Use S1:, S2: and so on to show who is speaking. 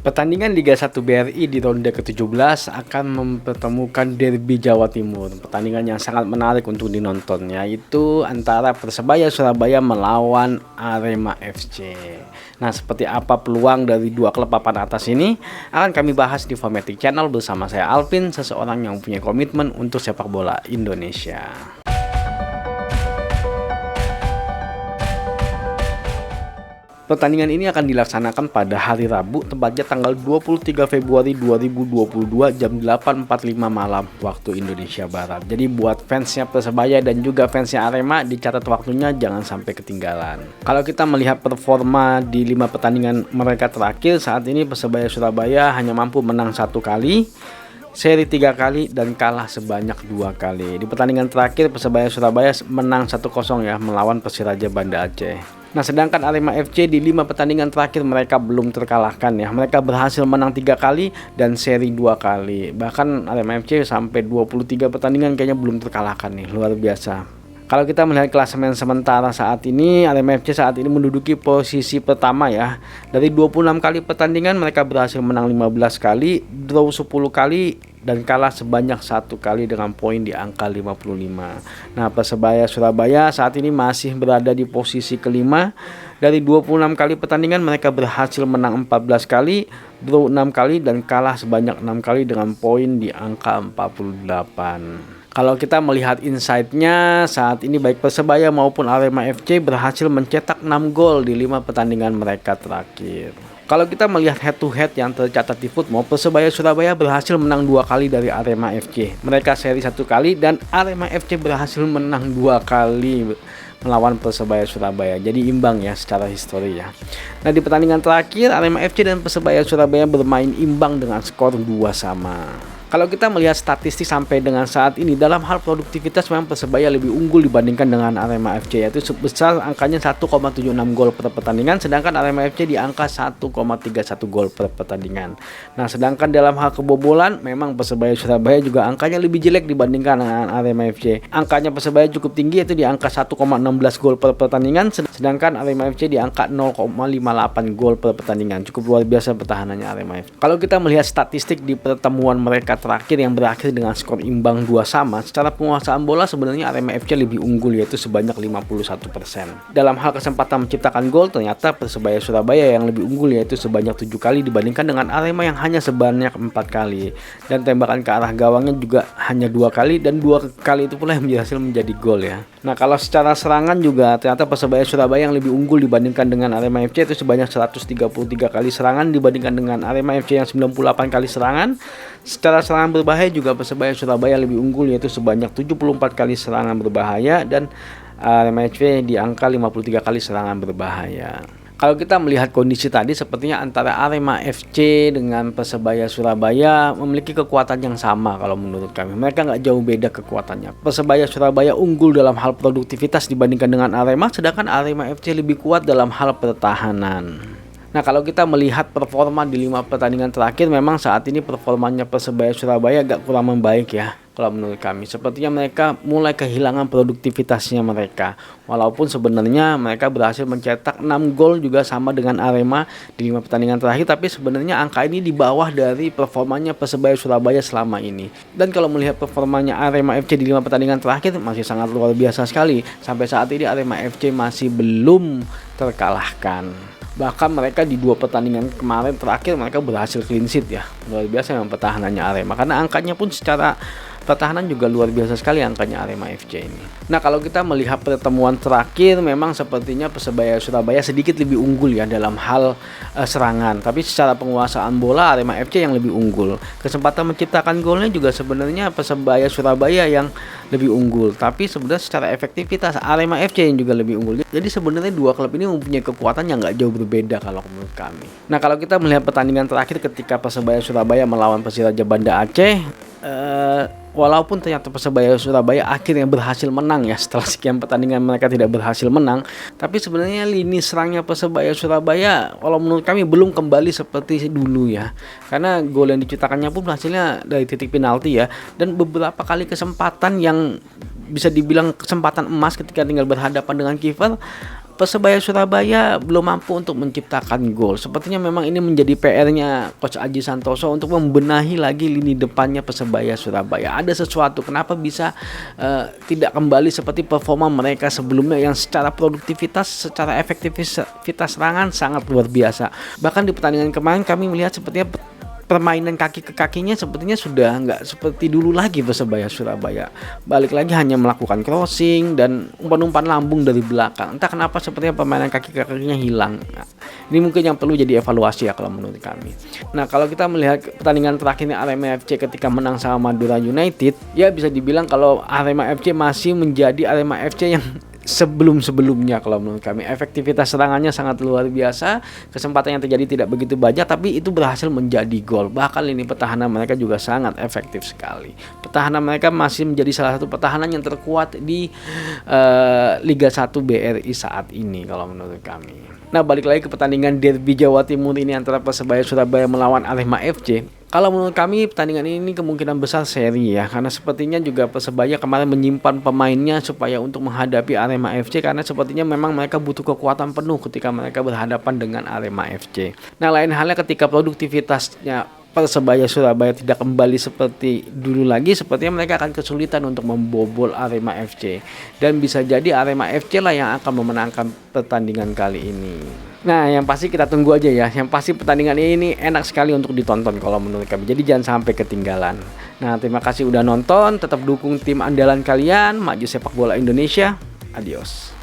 S1: Pertandingan Liga 1 BRI di ronde ke-17 akan mempertemukan derby Jawa Timur. Pertandingan yang sangat menarik untuk dinonton, yaitu antara Persebaya Surabaya melawan Arema FC. Nah, seperti apa peluang dari dua klub papan atas ini akan kami bahas di Formatic Channel bersama saya Alvin, seseorang yang punya komitmen untuk sepak bola Indonesia. Pertandingan ini akan dilaksanakan pada hari Rabu, tepatnya tanggal 23 Februari 2022 jam 8.45 malam waktu Indonesia Barat. Jadi buat fansnya Persebaya dan juga fansnya Arema, dicatat waktunya jangan sampai ketinggalan. Kalau kita melihat performa di 5 pertandingan mereka terakhir, saat ini Persebaya Surabaya hanya mampu menang 1 kali, seri 3 kali, dan kalah sebanyak 2 kali. Di pertandingan terakhir Persebaya Surabaya menang 1-0 melawan Persiraja Banda Aceh. Nah, sedangkan Arema FC di 5 pertandingan terakhir mereka belum terkalahkan Mereka berhasil menang 3 kali dan seri 2 kali. Bahkan Arema FC sampai 23 pertandingan kayaknya belum terkalahkan luar biasa. Kalau kita melihat klasemen sementara saat ini, Arema FC saat ini menduduki posisi pertama Dari 26 kali pertandingan mereka berhasil menang 15 kali, draw 10 kali, dan kalah sebanyak 1 kali dengan poin di angka 55. Nah, Persebaya Surabaya saat ini masih berada di posisi kelima. Dari 26 kali pertandingan mereka berhasil menang 14 kali, draw 6 kali, dan kalah sebanyak 6 kali dengan poin di angka 48. Kalau kita melihat insight-nya, saat ini baik Persebaya maupun Arema FC berhasil mencetak 6 gol di 5 pertandingan mereka terakhir. Kalau kita melihat head to head yang tercatat di Footmob, Persebaya Surabaya berhasil menang 2 kali dari Arema FC. Mereka seri 1 kali dan Arema FC berhasil menang 2 kali melawan Persebaya Surabaya. Jadi imbang secara histori Nah, di pertandingan terakhir Arema FC dan Persebaya Surabaya bermain imbang dengan skor 2-2. Kalau kita melihat statistik sampai dengan saat ini, dalam hal produktivitas memang Persebaya lebih unggul dibandingkan dengan Arema FC, yaitu sebesar angkanya 1,76 gol per pertandingan, sedangkan Arema FC di angka 1,31 gol per pertandingan. Nah, sedangkan dalam hal kebobolan memang Persebaya Surabaya juga angkanya lebih jelek dibandingkan dengan Arema FC. Angkanya Persebaya cukup tinggi, yaitu di angka 1,16 gol per pertandingan, sedangkan Arema FC di angka 0,58 gol per pertandingan. Cukup luar biasa pertahanannya Arema FC. Kalau kita melihat statistik di pertemuan mereka terakhir yang berakhir dengan skor imbang 2-2, secara penguasaan bola sebenarnya Arema FC lebih unggul, yaitu sebanyak 51%. Dalam hal kesempatan menciptakan gol, ternyata Persebaya Surabaya yang lebih unggul, yaitu sebanyak 7 kali dibandingkan dengan Arema yang hanya sebanyak 4 kali. Dan tembakan ke arah gawangnya juga hanya 2 kali, dan 2 kali itu pula yang berhasil menjadi gol Nah, kalau secara serangan juga ternyata Persebaya Surabaya yang lebih unggul dibandingkan dengan Arema FC, itu sebanyak 133 kali serangan dibandingkan dengan Arema FC yang 98 kali serangan. Secara serangan berbahaya juga Persebaya Surabaya lebih unggul, yaitu sebanyak 74 kali serangan berbahaya, dan Arema FC di angka 53 kali serangan berbahaya. Kalau kita melihat kondisi tadi, sepertinya antara Arema FC dengan Persebaya Surabaya memiliki kekuatan yang sama kalau menurut kami. Mereka nggak jauh beda kekuatannya. Persebaya Surabaya unggul dalam hal produktivitas dibandingkan dengan Arema, sedangkan Arema FC lebih kuat dalam hal pertahanan. Nah, kalau kita melihat performa di 5 pertandingan terakhir, memang saat ini performanya Persebaya Surabaya agak kurang membaik kalau menurut kami. Sepertinya mereka mulai kehilangan produktivitasnya mereka. Walaupun sebenarnya mereka berhasil mencetak 6 gol juga sama dengan Arema di 5 pertandingan terakhir, tapi sebenarnya angka ini di bawah dari performanya Persebaya Surabaya selama ini. Dan kalau melihat performanya Arema FC di 5 pertandingan terakhir masih sangat luar biasa sekali. Sampai saat ini Arema FC masih belum terkalahkan. Bahkan mereka di 2 pertandingan kemarin terakhir mereka berhasil clean sheet Luar biasa memang pertahanannya Arema, karena angkanya pun secara pertahanan juga luar biasa sekali angkanya Arema FC ini. Nah, kalau kita melihat pertemuan terakhir, memang sepertinya Persebaya Surabaya sedikit lebih unggul dalam hal serangan, tapi secara penguasaan bola Arema FC yang lebih unggul. Kesempatan menciptakan golnya juga sebenarnya Persebaya Surabaya yang lebih unggul, tapi sebenarnya secara efektivitas Arema FC yang juga lebih unggul. Jadi sebenarnya dua klub ini mempunyai kekuatan yang nggak jauh berbeda kalau menurut kami. Nah, kalau kita melihat pertandingan terakhir ketika Persebaya Surabaya melawan Persiraja Banda Aceh, walaupun ternyata Persebaya Surabaya akhirnya berhasil menang setelah sekian pertandingan mereka tidak berhasil menang, tapi sebenarnya lini serangnya Persebaya Surabaya kalau menurut kami belum kembali seperti dulu karena gol yang diciptakannya pun hasilnya dari titik penalti dan beberapa kali kesempatan yang bisa dibilang kesempatan emas ketika tinggal berhadapan dengan kiper, Persebaya Surabaya belum mampu untuk menciptakan gol. Sepertinya memang ini menjadi PR-nya Coach Aji Santoso untuk membenahi lagi lini depannya Persebaya Surabaya. Ada sesuatu kenapa bisa tidak kembali seperti performa mereka sebelumnya yang secara produktivitas, secara efektivitas serangan sangat luar biasa. Bahkan di pertandingan kemarin kami melihat sepertinya permainan kaki ke kakinya sepertinya sudah nggak seperti dulu lagi Persebaya Surabaya. Balik lagi hanya melakukan crossing dan umpan-umpan lambung dari belakang. Entah kenapa sepertinya permainan kaki ke kakinya hilang. Nah, ini mungkin yang perlu jadi evaluasi ya kalau menurut kami. Nah, kalau kita melihat pertandingan terakhirnya Arema FC ketika menang sama Madura United, ya bisa dibilang kalau Arema FC masih menjadi Arema FC yang sebelum-sebelumnya. Kalau menurut kami efektivitas serangannya sangat luar biasa, kesempatan yang terjadi tidak begitu banyak, tapi itu berhasil menjadi gol. Bahkan lini pertahanan mereka juga sangat efektif sekali. Pertahanan mereka masih menjadi salah satu pertahanan yang terkuat di Liga 1 BRI saat ini kalau menurut kami. Nah, balik lagi ke pertandingan derby Jawa Timur ini antara Persebaya Surabaya melawan Arema FC. Kalau menurut kami pertandingan ini kemungkinan besar seri ya, karena sepertinya juga Persebaya kemarin menyimpan pemainnya supaya untuk menghadapi Arema FC, karena sepertinya memang mereka butuh kekuatan penuh ketika mereka berhadapan dengan Arema FC. Nah, lain halnya ketika produktivitasnya Persebaya Surabaya tidak kembali seperti dulu lagi, sepertinya mereka akan kesulitan untuk membobol Arema FC. Dan bisa jadi Arema FC lah yang akan memenangkan pertandingan kali ini. Nah, yang pasti kita tunggu aja ya. Yang pasti pertandingan ini enak sekali untuk ditonton kalau menurut kami. Jadi jangan sampai ketinggalan. Nah, terima kasih udah nonton. Tetap dukung tim andalan kalian. Maju sepak bola Indonesia. Adios.